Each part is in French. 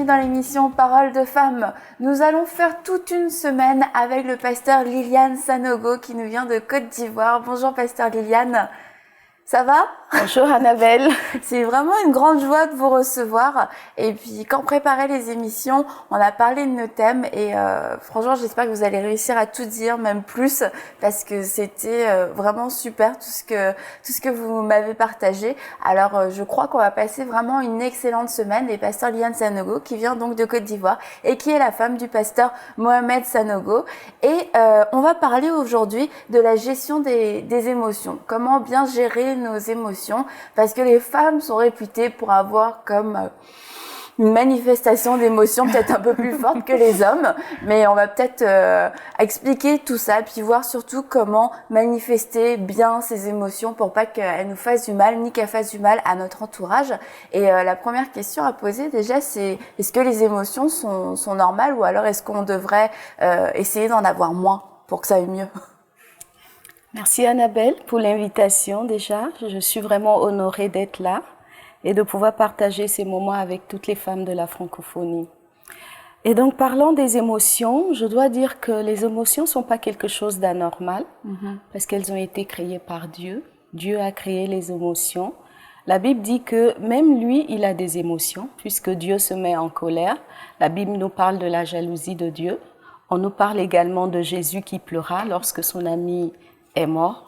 dans l'émission Parole de femmes. Nous allons faire toute une semaine avec le pasteur Liliane Sanogo qui nous vient de Côte d'Ivoire. Bonjour pasteur Liliane, ça va? Bonjour Annabelle. C'est vraiment une grande joie de vous recevoir. Et puis quand on préparait les émissions, on a parlé de nos thèmes et franchement j'espère que vous allez réussir à tout dire, même plus, parce que c'était vraiment super tout ce que vous m'avez partagé. Alors je crois qu'on va passer vraiment une excellente semaine. Et pasteur Liliane Sanogo qui vient donc de Côte d'Ivoire et qui est la femme du pasteur Mohamed Sanogo. Et on va parler aujourd'hui de la gestion des émotions. Comment bien gérer nos émotions, parce que les femmes sont réputées pour avoir comme une manifestation d'émotions peut-être un peu plus forte que les hommes, mais on va peut-être expliquer tout ça, puis voir surtout comment manifester bien ces émotions pour pas qu'elles nous fassent du mal, ni qu'elles fassent du mal à notre entourage. Et la première question à poser déjà, c'est est-ce que les émotions sont normales, ou alors est-ce qu'on devrait essayer d'en avoir moins pour que ça aille mieux? Merci Annabelle pour l'invitation déjà. Je suis vraiment honorée d'être là et de pouvoir partager ces moments avec toutes les femmes de la francophonie. Et donc parlant des émotions, je dois dire que les émotions ne sont pas quelque chose d'anormal parce qu'elles ont été créées par Dieu. Dieu a créé les émotions. La Bible dit que même lui, il a des émotions puisque Dieu se met en colère. La Bible nous parle de la jalousie de Dieu. On nous parle également de Jésus qui pleura lorsque son ami est mort,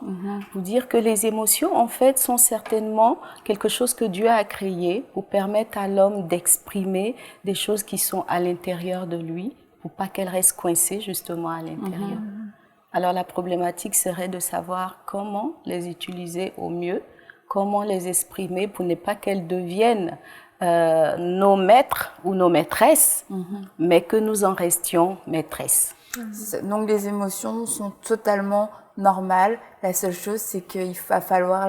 pour dire que les émotions, en fait, sont certainement quelque chose que Dieu a créé pour permettre à l'homme d'exprimer des choses qui sont à l'intérieur de lui, pour pas qu'elles restent coincées justement à l'intérieur. Alors la problématique serait de savoir comment les utiliser au mieux, comment les exprimer pour ne pas qu'elles deviennent nos maîtres ou nos maîtresses, mais que nous en restions maîtresses. Donc les émotions sont totalement normales. La seule chose, c'est qu'il va falloir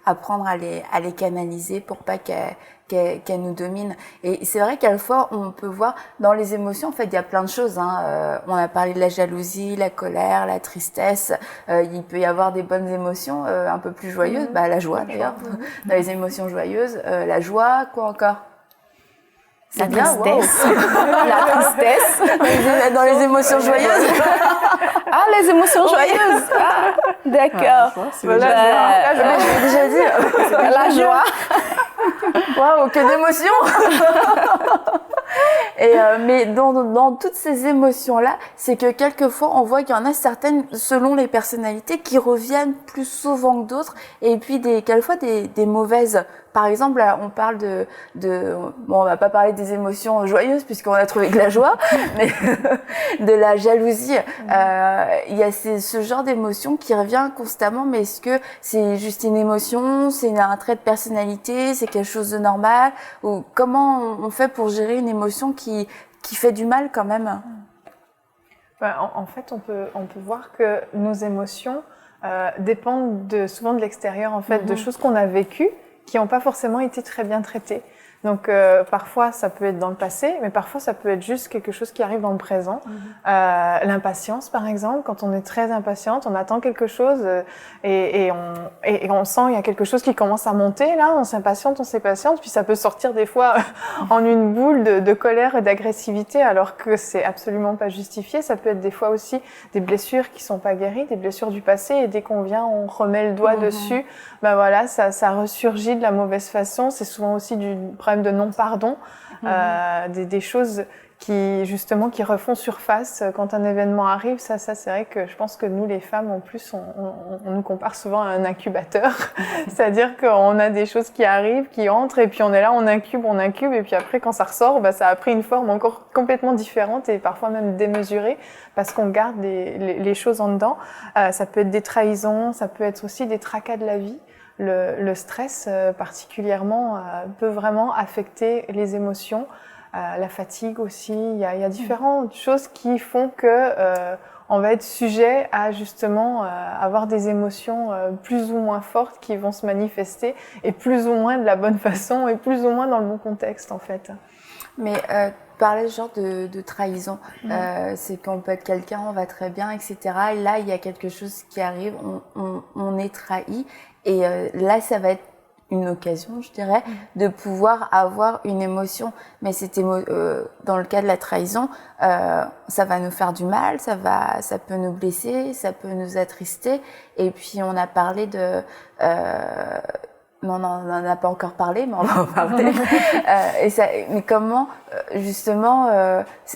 apprendre à les canaliser pour pas qu'elles nous dominent. Et c'est vrai qu'à la fois, on peut voir dans les émotions, en fait, il y a plein de choses. On a parlé de la jalousie, la colère, la tristesse. Il peut y avoir des bonnes émotions un peu plus joyeuses. La joie, d'ailleurs. Dans les émotions joyeuses, la joie, quoi encore? La tristesse. La tristesse. Dans les émotions joyeuses. Ah, les émotions joyeuses. Ah, d'accord. La joie, je l'ai déjà dit. La joie. Waouh, que d'émotions. Mais dans toutes ces émotions-là, c'est que quelquefois, on voit qu'il y en a certaines, selon les personnalités, qui reviennent plus souvent que d'autres, et puis quelquefois des mauvaises. Par exemple, là, on parle bon, on va pas parler des émotions joyeuses puisqu'on a trouvé que la joie, mais de la jalousie. Il y a ce genre d'émotion qui revient constamment, mais est-ce que c'est juste une émotion, c'est un trait de personnalité, c'est quelque chose de normal, ou comment on fait pour gérer une émotion qui fait du mal quand même? En fait, on peut voir que nos émotions dépendent souvent de l'extérieur, en fait, de choses qu'on a vécues, qui n'ont pas forcément été très bien traitées. Donc parfois ça peut être dans le passé, mais parfois ça peut être juste quelque chose qui arrive dans le présent. L'impatience par exemple, quand on est très impatiente, on attend quelque chose et on sent il y a quelque chose qui commence à monter là, on s'impatiente, puis ça peut sortir des fois en une boule de colère et d'agressivité alors que c'est absolument pas justifié. Ça peut être des fois aussi des blessures qui sont pas guéries, des blessures du passé, et dès qu'on vient on remet le doigt dessus, ben voilà, ça ressurgit de la mauvaise façon. C'est souvent aussi du problème de non-pardon, des choses qui justement qui refont surface quand un événement arrive. Ça c'est vrai que je pense que nous les femmes en plus on nous compare souvent à un incubateur. C'est-à-dire qu'on a des choses qui arrivent, qui entrent, et puis on est là, on incube, et puis après quand ça ressort, ça a pris une forme encore complètement différente et parfois même démesurée parce qu'on garde les choses en dedans. Ça peut être des trahisons, ça peut être aussi des tracas de la vie. Le stress particulièrement peut vraiment affecter les émotions, la fatigue aussi. Il y a différentes choses qui font que on va être sujet à justement avoir des émotions plus ou moins fortes qui vont se manifester, et plus ou moins de la bonne façon et plus ou moins dans le bon contexte en fait. Mais parler ce genre de trahison, c'est qu'on peut être quelqu'un, on va très bien, etc. Et là, il y a quelque chose qui arrive, on est trahi. Et là, ça va être une occasion, je dirais, de pouvoir avoir une émotion. Mais dans le cas de la trahison, ça va nous faire du mal, ça peut nous blesser, ça peut nous attrister. Et puis on a parlé de on n'en a pas encore parlé, mais on va en parler. Mais comment, justement,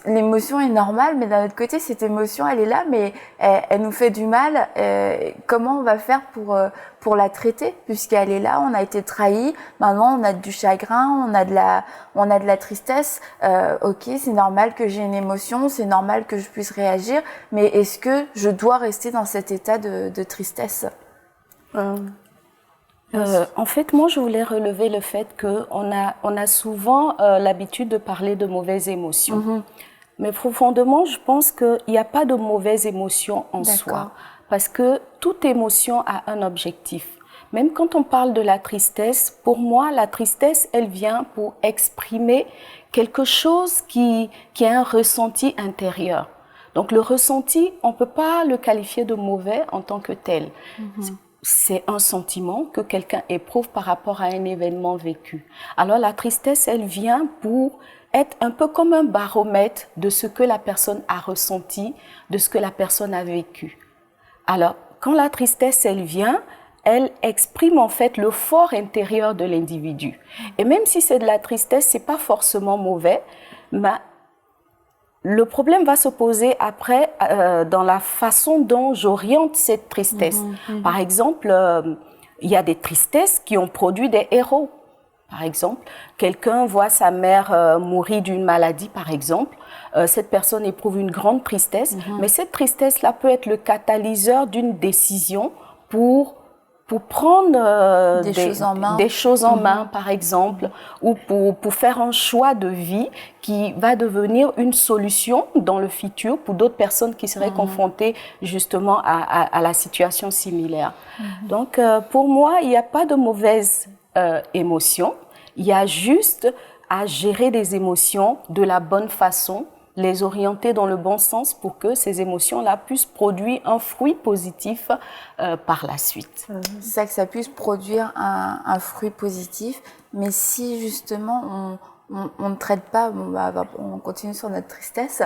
l'émotion est normale, mais d'un autre côté, cette émotion, elle est là, mais elle nous fait du mal. Comment on va faire pour la traiter, puisqu'elle est là, on a été trahi, maintenant on a du chagrin, on a de la tristesse. Ok, c'est normal que j'ai une émotion, c'est normal que je puisse réagir, mais est-ce que je dois rester dans cet état de tristesse? En fait, moi, je voulais relever le fait qu'on a souvent l'habitude de parler de mauvaises émotions. Mais profondément, je pense qu'il n'y a pas de mauvaises émotions en soi. Parce que toute émotion a un objectif. Même quand on parle de la tristesse, pour moi, la tristesse, elle vient pour exprimer quelque chose qui est un ressenti intérieur. Donc, le ressenti, on ne peut pas le qualifier de mauvais en tant que tel. C'est un sentiment que quelqu'un éprouve par rapport à un événement vécu. Alors la tristesse, elle vient pour être un peu comme un baromètre de ce que la personne a ressenti, de ce que la personne a vécu. Alors, quand la tristesse, elle vient, elle exprime en fait le fort intérieur de l'individu. Et même si c'est de la tristesse, c'est pas forcément mauvais, mais le problème va se poser après dans la façon dont j'oriente cette tristesse. Par exemple, il y a des tristesses qui ont produit des héros. Par exemple, quelqu'un voit sa mère mourir d'une maladie, par exemple. Cette personne éprouve une grande tristesse, mais cette tristesse-là peut être le catalyseur d'une décision pour prendre des choses en main, par exemple, ou pour faire un choix de vie qui va devenir une solution dans le futur pour d'autres personnes qui seraient confrontées justement à la situation similaire. Donc, pour moi, il n'y a pas de mauvaise émotion. Il y a juste à gérer des émotions de la bonne façon, les orienter dans le bon sens pour que ces émotions-là puissent produire un fruit positif par la suite. C'est ça, que ça puisse produire un fruit positif, mais si justement on ne traite pas, on continue sur notre tristesse,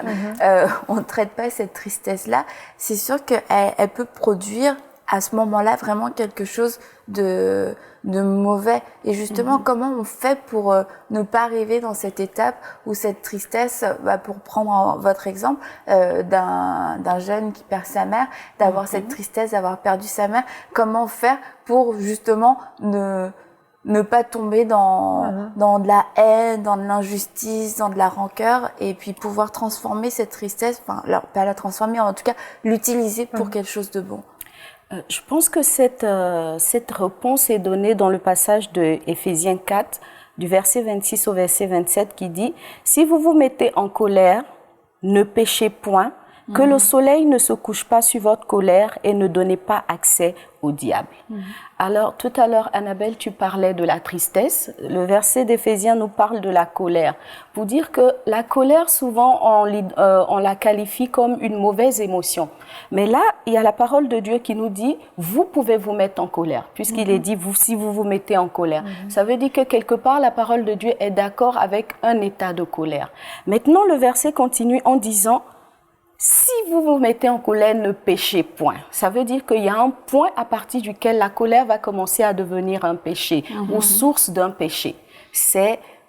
on ne traite pas cette tristesse-là, c'est sûr qu'elle peut produire à ce moment-là vraiment quelque chose de mauvais. Et justement, comment on fait pour ne pas arriver dans cette étape où cette tristesse, pour prendre votre exemple d'un jeune qui perd sa mère, d'avoir cette tristesse d'avoir perdu sa mère, comment faire pour justement ne pas tomber dans de la haine, dans de l'injustice, dans de la rancœur, et puis pouvoir transformer cette tristesse, pas la transformer, en tout cas l'utiliser pour quelque chose de bon. Je pense que cette réponse est donnée dans le passage de Éphésiens 4, du verset 26 au verset 27, qui dit « Si vous vous mettez en colère, ne péchez point, que le soleil ne se couche pas sur votre colère et ne donnez pas accès au diable. » Alors, tout à l'heure, Annabelle, tu parlais de la tristesse. Le verset d'Éphésiens nous parle de la colère. Pour dire que la colère, souvent, on la qualifie comme une mauvaise émotion. Mais là, il y a la parole de Dieu qui nous dit, vous pouvez vous mettre en colère, puisqu'il est dit, si vous vous mettez en colère. Ça veut dire que quelque part, la parole de Dieu est d'accord avec un état de colère. Maintenant, le verset continue en disant, si vous vous mettez en colère, ne péchez point. Ça veut dire qu'il y a un point à partir duquel la colère va commencer à devenir un péché ou source d'un péché.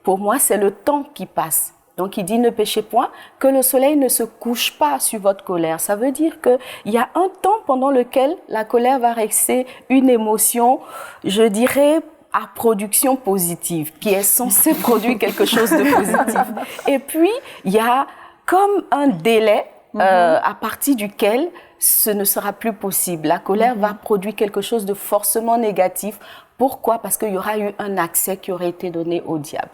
Pour moi, c'est le temps qui passe. Donc, il dit ne péchez point, que le soleil ne se couche pas sur votre colère. Ça veut dire qu'il y a un temps pendant lequel la colère va rester une émotion, je dirais, à production positive, qui est censée produire quelque chose de positif. Et puis, il y a comme un délai à partir duquel ce ne sera plus possible. La colère va produire quelque chose de forcément négatif. Pourquoi? Parce qu'il y aura eu un accès qui aurait été donné au diable.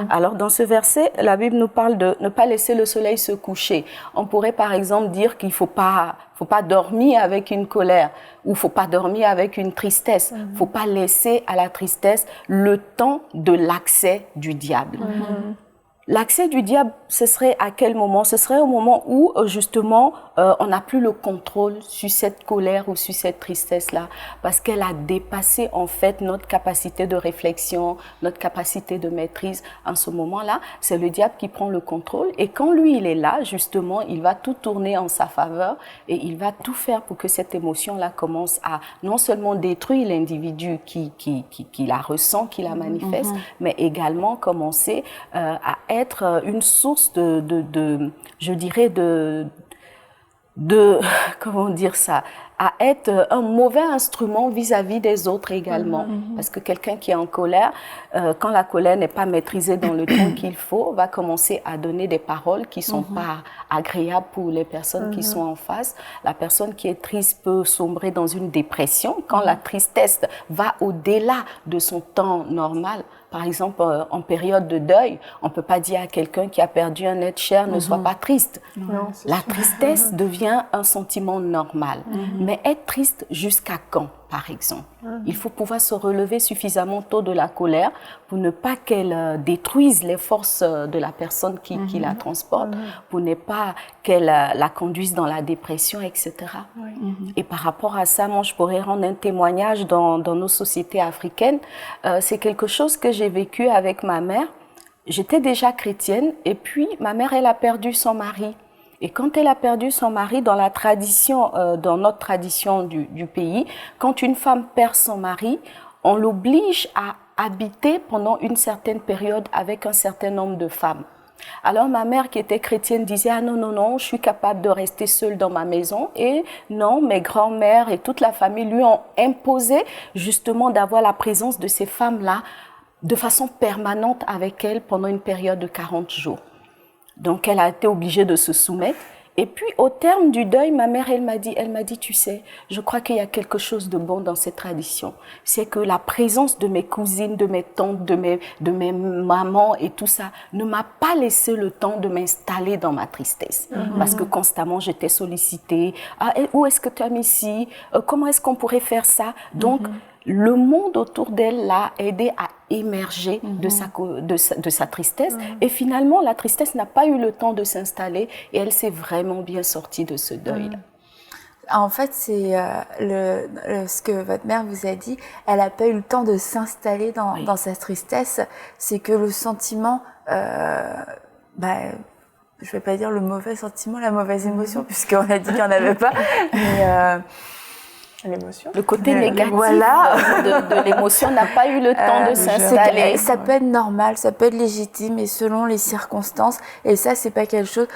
Alors, dans ce verset, la Bible nous parle de ne pas laisser le soleil se coucher. On pourrait, par exemple, dire qu'il ne faut pas dormir avec une colère ou il ne faut pas dormir avec une tristesse. Il ne faut pas laisser à la tristesse le temps de l'accès du diable. L'accès du diable, ce serait à quel moment? Ce serait au moment où, justement, on n'a plus le contrôle sur cette colère ou sur cette tristesse-là, parce qu'elle a dépassé, en fait, notre capacité de réflexion, notre capacité de maîtrise. En ce moment-là, c'est le diable qui prend le contrôle. Et quand lui, il est là, justement, il va tout tourner en sa faveur et il va tout faire pour que cette émotion-là commence à non seulement détruire l'individu qui la ressent, qui la manifeste, mais également commencer à être une source je dirais, comment dire ça, à être un mauvais instrument vis-à-vis des autres également. Parce que quelqu'un qui est en colère, quand la colère n'est pas maîtrisée dans le temps qu'il faut, va commencer à donner des paroles qui sont pas agréables pour les personnes qui sont en face. La personne qui est triste peut sombrer dans une dépression. Quand la tristesse va au-delà de son temps normal, par exemple, en période de deuil, on ne peut pas dire à quelqu'un qui a perdu un être cher ne sois pas triste. Non, la tristesse devient un sentiment normal. Mais être triste jusqu'à quand, par exemple? Il faut pouvoir se relever suffisamment tôt de la colère pour ne pas qu'elle détruise les forces de la personne qui la transporte, pour ne pas qu'elle la conduise dans la dépression, etc. Et par rapport à ça, moi, je pourrais rendre un témoignage dans nos sociétés africaines. C'est quelque chose que j'ai vécu avec ma mère. J'étais déjà chrétienne et puis ma mère, elle a perdu son mari. Et quand elle a perdu son mari, dans la tradition, dans notre tradition du pays, quand une femme perd son mari, on l'oblige à habiter pendant une certaine période avec un certain nombre de femmes. Alors ma mère qui était chrétienne disait « Ah non, non, non, je suis capable de rester seule dans ma maison. » Et non, mes grands-mères et toute la famille lui ont imposé justement d'avoir la présence de ces femmes-là de façon permanente avec elle pendant une période de 40 jours. Donc, elle a été obligée de se soumettre. Et puis, au terme du deuil, ma mère, elle m'a dit, tu sais, je crois qu'il y a quelque chose de bon dans cette tradition. C'est que la présence de mes cousines, de mes tantes, de mes mamans et tout ça ne m'a pas laissé le temps de m'installer dans ma tristesse. Parce que constamment, j'étais sollicitée. Ah, où est-ce que tu as mis ci? Comment est-ce qu'on pourrait faire ça? Donc, le monde autour d'elle l'a aidé à émerger de sa tristesse. Et finalement, la tristesse n'a pas eu le temps de s'installer et elle s'est vraiment bien sortie de ce deuil-là. En fait, c'est ce que votre mère vous a dit. Elle n'a pas eu le temps de s'installer dans sa tristesse. C'est que le sentiment, je vais pas dire le mauvais sentiment, la mauvaise émotion, puisqu'on a dit qu'il n'y en avait pas, mais l'émotion. Le côté négatif de l'émotion n'a pas eu le temps de s'installer. Ça peut être normal, ça peut être légitime et selon les circonstances. Et ça, c'est pas quelque chose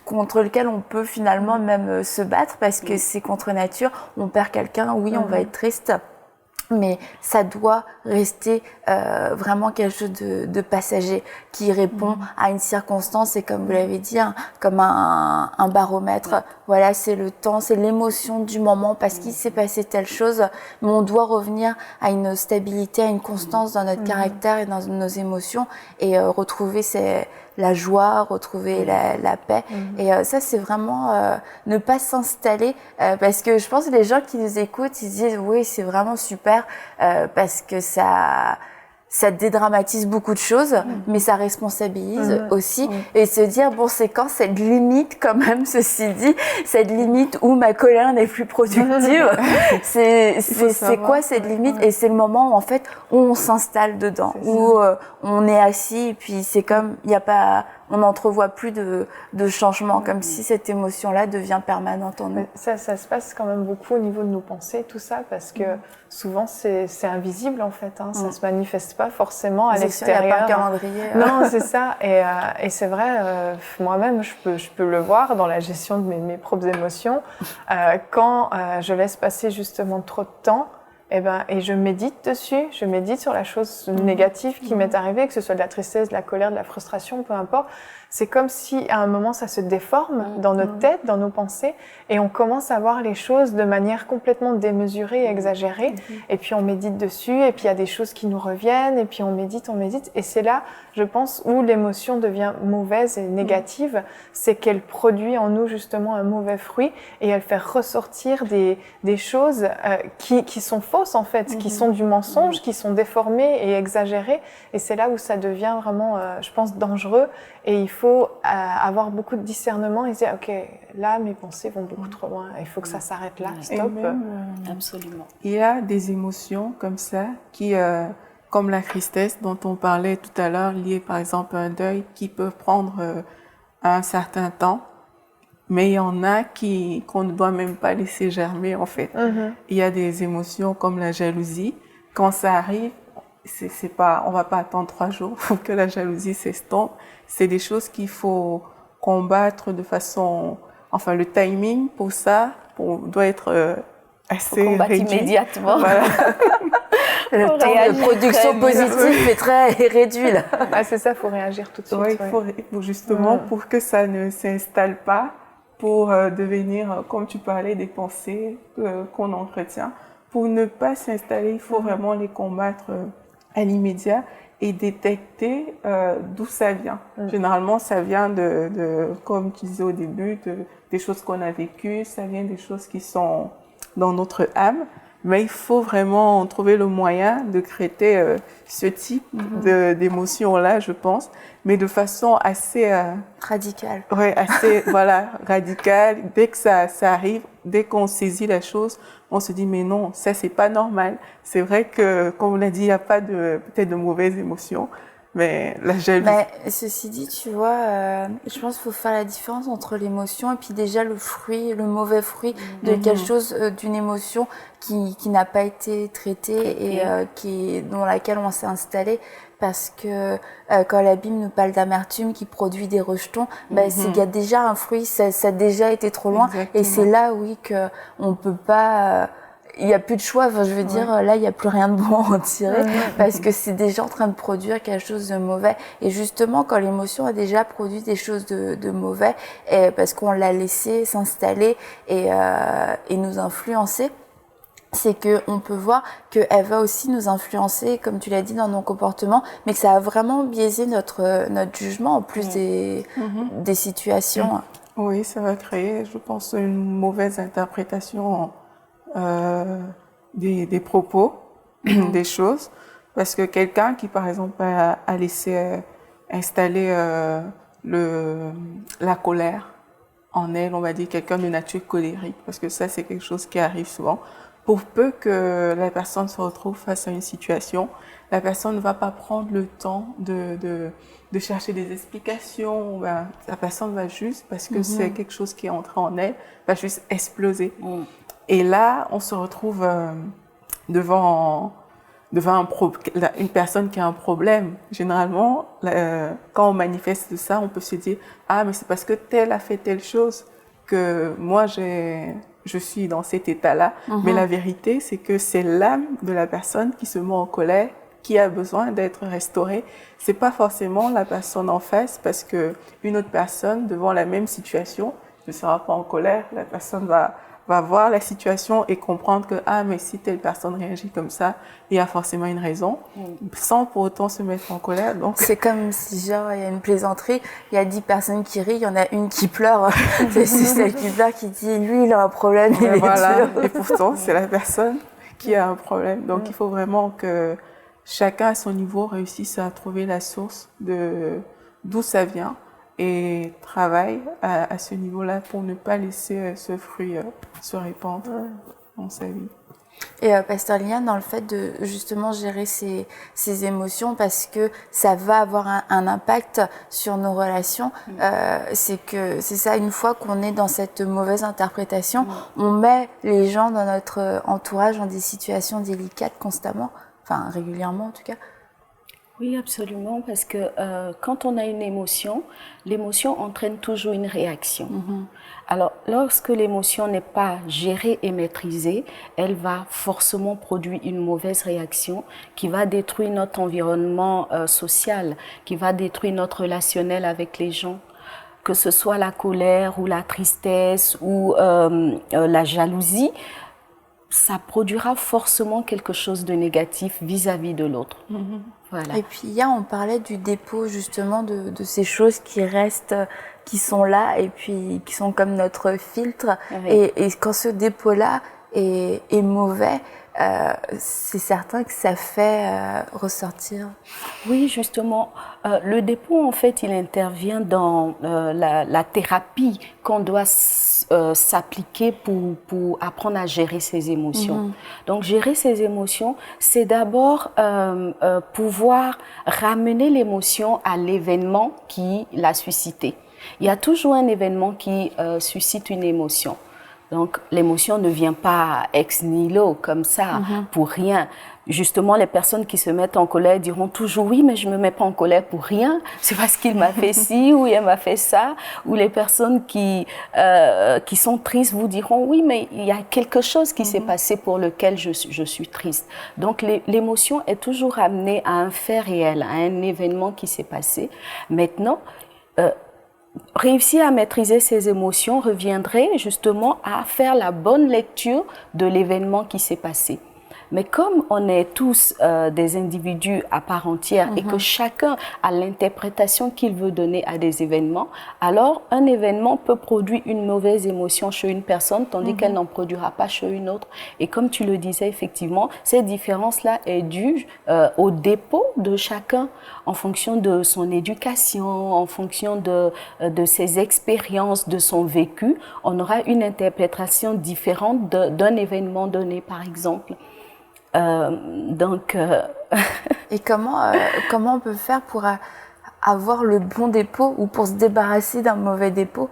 contre lequel on peut finalement même se battre parce que c'est contre nature. On perd quelqu'un, oui, on va être triste. Mais ça doit rester vraiment quelque chose de passager qui répond à une circonstance et comme vous l'avez dit, comme un baromètre. Voilà, c'est le temps, c'est l'émotion du moment parce qu'il s'est passé telle chose. Mais on doit revenir à une stabilité, à une constance dans notre caractère et dans nos émotions et retrouver la joie, retrouver la paix. Et ça, c'est vraiment ne pas s'installer parce que je pense que les gens qui nous écoutent, ils se disent « Oui, c'est vraiment super parce que ça dédramatise beaucoup de choses, mais ça responsabilise aussi. Et se dire, bon, c'est quand cette limite, quand même, ceci dit, cette limite où ma colère n'est plus productive, c'est quoi cette limite? Et c'est le moment où, en fait, où on s'installe dedans, où on est assis, et puis c'est comme, il n'y a pas, on n'entrevoit plus de changement, comme si cette émotion-là devient permanente en nous. Ça se passe quand même beaucoup au niveau de nos pensées, tout ça, parce que souvent c'est invisible en fait, hein, ça se manifeste pas forcément à l'extérieur. Il n'y a pas de calendrier. Non, c'est ça. Et c'est vrai, moi-même, je peux le voir dans la gestion de mes propres émotions. Quand je laisse passer justement trop de temps, et je médite dessus, je médite sur la chose négative qui m'est arrivée, que ce soit de la tristesse, de la colère, de la frustration, peu importe. C'est comme si à un moment ça se déforme dans notre tête, dans nos pensées, et on commence à voir les choses de manière complètement démesurée et exagérée. Et puis on médite dessus, et puis il y a des choses qui nous reviennent, et puis on médite, et c'est là, je pense, où l'émotion devient mauvaise et négative, c'est qu'elle produit en nous justement un mauvais fruit, et elle fait ressortir des choses qui sont fausses en fait, qui sont du mensonge, qui sont déformées et exagérées, et c'est là où ça devient vraiment, je pense, dangereux Et il faut avoir beaucoup de discernement et se dire, ok, là, mes pensées vont beaucoup trop loin. Il faut que ça s'arrête là, stop. Absolument. Il y a des émotions comme ça qui, comme la tristesse dont on parlait tout à l'heure, liée par exemple à un deuil, qui peuvent prendre un certain temps. Mais il y en a qu'on ne doit même pas laisser germer, en fait. Il y a des émotions comme la jalousie. Quand ça arrive, c'est pas, on va pas attendre 3 jours pour que la jalousie s'estompe. C'est des choses qu'il faut combattre de façon, enfin, le timing pour ça doit être assez réduit. Immédiatement. Voilà. Le temps de production positive est très réduit, là. Ah, c'est ça, il faut réagir tout de suite. Ouais, il faut justement, pour que ça ne s'installe pas, pour devenir, comme tu parlais, des pensées qu'on entretient. Pour ne pas s'installer, il faut vraiment les combattre à l'immédiat et détecter d'où ça vient. Généralement, ça vient comme tu disais au début, des choses qu'on a vécues, ça vient des choses qui sont dans notre âme. Mais il faut vraiment trouver le moyen de traiter ce type d'émotion-là, je pense, mais de façon assez... radicale. Ouais, assez, voilà, radicale. Dès que ça arrive, dès qu'on saisit la chose, on se dit, mais non, ça, c'est pas normal. C'est vrai que, comme on l'a dit, il n'y a pas peut-être de mauvaises émotions, mais la jalousie... Mais ceci dit, tu vois, je pense qu'il faut faire la différence entre l'émotion et puis déjà le fruit, le mauvais fruit de quelque chose, d'une émotion qui n'a pas été traitée et dans laquelle on s'est installé. Parce que quand la Bible nous parle d'amertume qui produit des rejetons, il y a déjà un fruit, ça a déjà été trop loin. Exactement. Et c'est là, oui, qu'on peut pas... il n'y a plus de choix, enfin, je veux dire, là, il n'y a plus rien de bon à en tirer, parce que c'est déjà en train de produire quelque chose de mauvais. Et justement, quand l'émotion a déjà produit des choses de mauvais, parce qu'on l'a laissé s'installer et nous influencer, c'est qu'on peut voir qu'elle va aussi nous influencer, comme tu l'as dit, dans nos comportements, mais que ça a vraiment biaisé notre jugement, en plus des situations. Oui, ça va créer, je pense, une mauvaise interprétation des propos, des choses, parce que quelqu'un qui, par exemple, a laissé installer la colère en elle, on va dire quelqu'un de nature colérique, parce que ça, c'est quelque chose qui arrive souvent. Pour peu que la personne se retrouve face à une situation, la personne ne va pas prendre le temps de chercher des explications. La personne va juste, parce que c'est quelque chose qui est entré en elle, va juste exploser. Et là, on se retrouve devant une personne qui a un problème. Généralement, quand on manifeste ça, on peut se dire « Ah, mais c'est parce que tel a fait telle chose que moi, je suis dans cet état-là. Mais la vérité, c'est que c'est l'âme de la personne qui se met en colère, qui a besoin d'être restaurée. C'est pas forcément la personne en face, parce que une autre personne, devant la même situation, ne sera pas en colère. La personne va voir la situation et comprendre que, ah, mais si telle personne réagit comme ça, il y a forcément une raison, sans pour autant se mettre en colère. Donc, c'est comme si, genre, il y a une plaisanterie, il y a 10 personnes qui rient, il y en a une qui pleure. C'est celle qui pleure qui dit, lui, il a un problème, il est dur. Et pourtant, c'est la personne qui a un problème. Donc, il faut vraiment que chacun à son niveau réussisse à trouver la source d'où ça vient et travaille à ce niveau-là pour ne pas laisser ce fruit se répandre dans sa vie. Et Pasteur Liliane, dans le fait de justement gérer ces émotions, parce que ça va avoir un impact sur nos relations, c'est ça, une fois qu'on est dans cette mauvaise interprétation, on met les gens dans notre entourage dans des situations délicates constamment, enfin régulièrement en tout cas. Oui, absolument, parce que quand on a une émotion, l'émotion entraîne toujours une réaction. Alors, lorsque l'émotion n'est pas gérée et maîtrisée, elle va forcément produire une mauvaise réaction qui va détruire notre environnement social, qui va détruire notre relationnel avec les gens. Que ce soit la colère ou la tristesse ou la jalousie, ça produira forcément quelque chose de négatif vis-à-vis de l'autre. Voilà. Et puis hier, on parlait du dépôt justement de ces choses qui restent, qui sont là et puis qui sont comme notre filtre. Et quand ce dépôt-là est mauvais, c'est certain que ça fait ressortir. Oui, justement, le dépôt, en fait, il intervient dans la thérapie qu'on doit s'appliquer pour apprendre à gérer ses émotions. Donc, gérer ses émotions, c'est d'abord pouvoir ramener l'émotion à l'événement qui l'a suscité. Il y a toujours un événement qui suscite une émotion. Donc, l'émotion ne vient pas ex nihilo, comme ça, pour rien. Justement, les personnes qui se mettent en colère diront toujours « oui, mais je ne me mets pas en colère pour rien, c'est parce qu'il m'a fait ci ou il m'a fait ça ». Ou les personnes qui sont tristes vous diront « oui, mais il y a quelque chose qui s'est passé pour lequel je suis triste ». Donc, l'émotion est toujours amenée à un fait réel, à un événement qui s'est passé. Maintenant, réussir à maîtriser ses émotions reviendrait justement à faire la bonne lecture de l'événement qui s'est passé. Mais comme on est tous des individus à part entière et que chacun a l'interprétation qu'il veut donner à des événements, alors un événement peut produire une mauvaise émotion chez une personne tandis qu'elle n'en produira pas chez une autre. Et comme tu le disais, effectivement, cette différence-là est due au dépôt de chacun en fonction de son éducation, en fonction de ses expériences, de son vécu. On aura une interprétation différente d'un événement donné, par exemple. Et comment on peut faire pour avoir le bon dépôt ou pour se débarrasser d'un mauvais dépôt?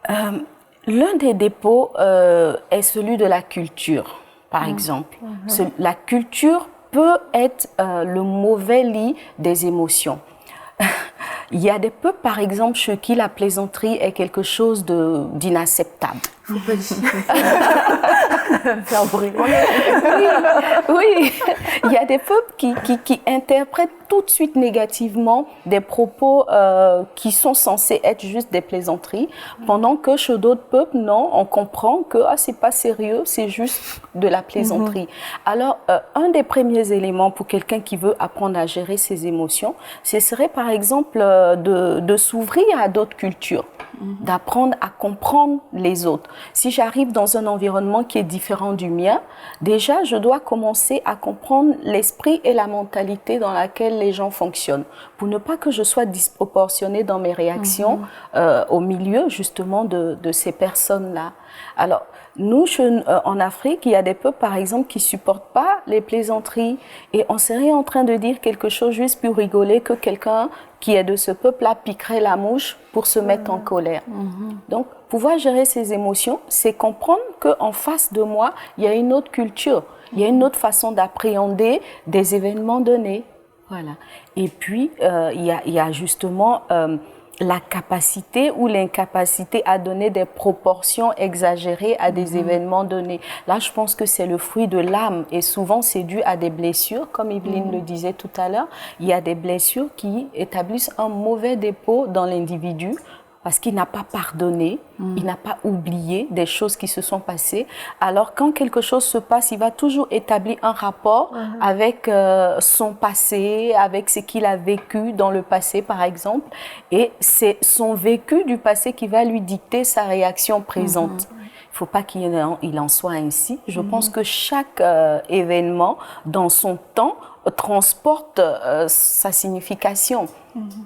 L'un des dépôts est celui de la culture, par exemple. La culture peut être le mauvais lit des émotions. Il y a des peuples, par exemple, chez qui la plaisanterie est quelque chose d'inacceptable. Faut pas le dire. Faire brûler. Oui, il y a des peuples qui interprètent tout de suite négativement des propos qui sont censés être juste des plaisanteries, pendant que chez d'autres peuples, non, on comprend que c'est pas sérieux, c'est juste de la plaisanterie. Alors, un des premiers éléments pour quelqu'un qui veut apprendre à gérer ses émotions, ce serait par exemple de s'ouvrir à d'autres cultures, d'apprendre à comprendre les autres. Si j'arrive dans un environnement qui est différent du mien, déjà, je dois commencer à comprendre l'esprit et la mentalité dans laquelle les gens fonctionnent, pour ne pas que je sois disproportionnée dans mes réactions au milieu, justement, de ces personnes-là. Alors, nous, en Afrique, il y a des peuples, par exemple, qui supportent pas les plaisanteries. Et on serait en train de dire quelque chose juste pour rigoler que quelqu'un qui est de ce peuple-là piquerait la mouche pour se mettre en colère. Donc, pouvoir gérer ses émotions, c'est comprendre qu'en face de moi, il y a une autre culture, il y a une autre façon d'appréhender des événements donnés. Voilà. Et puis, il y a justement la capacité ou l'incapacité à donner des proportions exagérées à des événements donnés. Là, je pense que c'est le fruit de l'âme et souvent c'est dû à des blessures, comme Evelyne le disait tout à l'heure. Il y a des blessures qui établissent un mauvais dépôt dans l'individu parce qu'il n'a pas pardonné, il n'a pas oublié des choses qui se sont passées. Alors, quand quelque chose se passe, il va toujours établir un rapport avec son passé, avec ce qu'il a vécu dans le passé, par exemple. Et c'est son vécu du passé qui va lui dicter sa réaction présente. Il ne faut pas qu'il en soit ainsi. Je pense que chaque événement, dans son temps, transporte sa signification.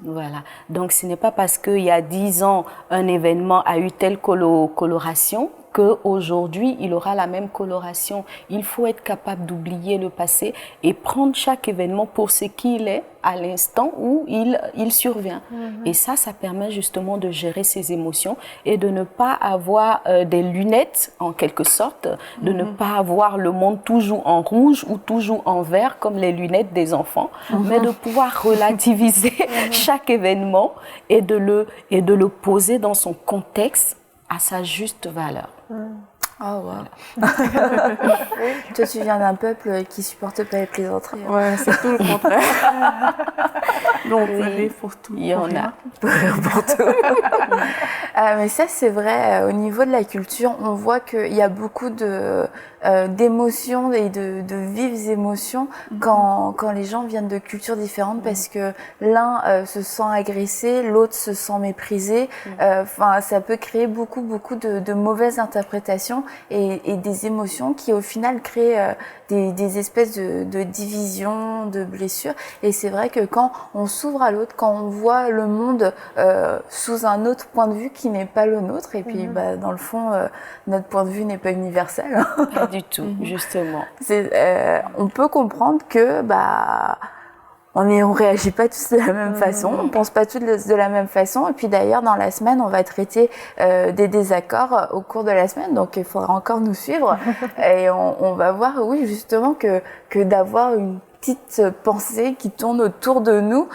Voilà. Donc, ce n'est pas parce qu'il y a 10 ans, un événement a eu telle coloration qu'aujourd'hui, il aura la même coloration. Il faut être capable d'oublier le passé et prendre chaque événement pour ce qu'il est à l'instant où il survient. Et ça permet justement de gérer ses émotions et de ne pas avoir des lunettes, en quelque sorte, de ne pas avoir le monde toujours en rouge ou toujours en vert, comme les lunettes des enfants, mais de pouvoir relativiser chaque événement et de le poser dans son contexte à sa juste valeur. Oh, wow. Toi, tu viens d'un peuple qui supporte pas les plaisanteries. Ouais, c'est tout le contraire. Donc, pour tout. Il y en a. Pour tout. Mais ça, c'est vrai. Au niveau de la culture, on voit qu'il y a beaucoup d'émotions et de vives émotions quand les gens viennent de cultures différentes, parce que l'un se sent agressé, l'autre se sent méprisé. Enfin, ça peut créer beaucoup de mauvaises interprétations et des émotions qui, au final, créent des espèces de divisions, de blessures. Et c'est vrai que quand on s'ouvre à l'autre, quand on voit le monde sous un autre point de vue qui n'est pas le nôtre, et puis dans le fond, notre point de vue n'est pas universel. Pas du tout, justement. On peut comprendre que on réagit pas tous de la même façon, on pense pas tous de la même façon. Et puis d'ailleurs, dans la semaine, on va traiter des désaccords au cours de la semaine, donc il faudra encore nous suivre. Et on va voir, oui, justement, que d'avoir une petite pensée qui tourne autour de nous,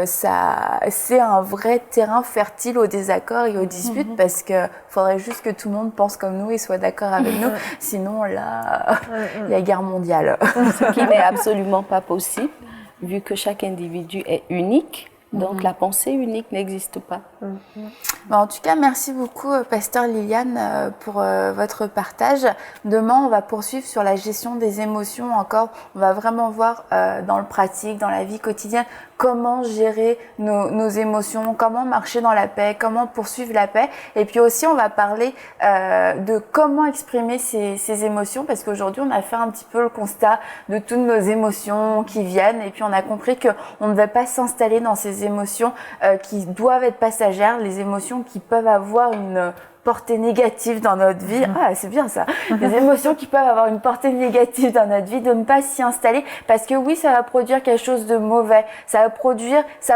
c'est un vrai terrain fertile aux désaccords et aux disputes, parce que faudrait juste que tout le monde pense comme nous et soit d'accord avec nous, sinon là, il y a guerre mondiale. Ce qui n'est absolument pas possible, vu que chaque individu est unique. Donc la pensée unique n'existe pas. En tout cas, merci beaucoup, Pasteur Liliane, pour votre partage. Demain, on va poursuivre sur la gestion des émotions encore. On va vraiment voir dans le pratique, dans la vie quotidienne, comment gérer nos émotions, comment marcher dans la paix, comment poursuivre la paix. Et puis aussi, on va parler de comment exprimer ces émotions, parce qu'aujourd'hui, on a fait un petit peu le constat de toutes nos émotions qui viennent, et puis on a compris qu'on ne va pas s'installer dans ces émotions qui doivent être passagères, les émotions qui peuvent avoir une portée négative dans notre vie. Ah, c'est bien ça. Les émotions qui peuvent avoir une portée négative dans notre vie, de ne pas s'y installer, parce que oui, ça va produire quelque chose de mauvais. Ça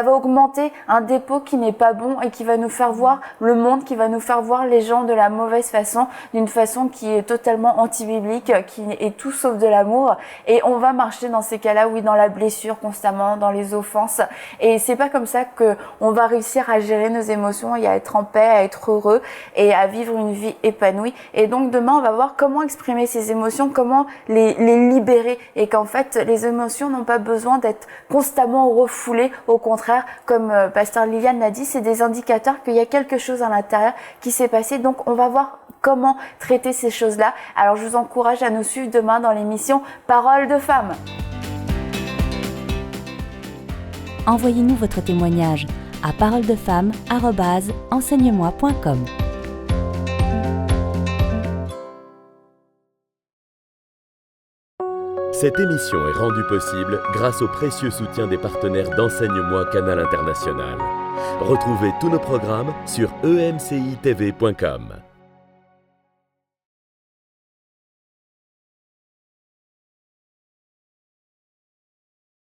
va augmenter un dépôt qui n'est pas bon et qui va nous faire voir le monde, qui va nous faire voir les gens de la mauvaise façon, d'une façon qui est totalement anti-biblique, qui est tout sauf de l'amour. Et on va marcher dans ces cas-là, oui, dans la blessure constamment, dans les offenses. Et c'est pas comme ça que on va réussir à gérer nos émotions et à être en paix, à être heureux et à vivre une vie épanouie. Et donc demain, on va voir comment exprimer ces émotions, comment les libérer, et qu'en fait, les émotions n'ont pas besoin d'être constamment refoulées. Au contraire, comme Pasteur Liliane l'a dit, c'est des indicateurs qu'il y a quelque chose à l'intérieur qui s'est passé. Donc on va voir comment traiter ces choses-là. Alors je vous encourage à nous suivre demain dans l'émission Parole de Femme. Envoyez-nous votre témoignage à paroledefemme@enseigne-moi.com. Cette émission est rendue possible grâce au précieux soutien des partenaires d'Enseigne-moi Canal International. Retrouvez tous nos programmes sur emcitv.com.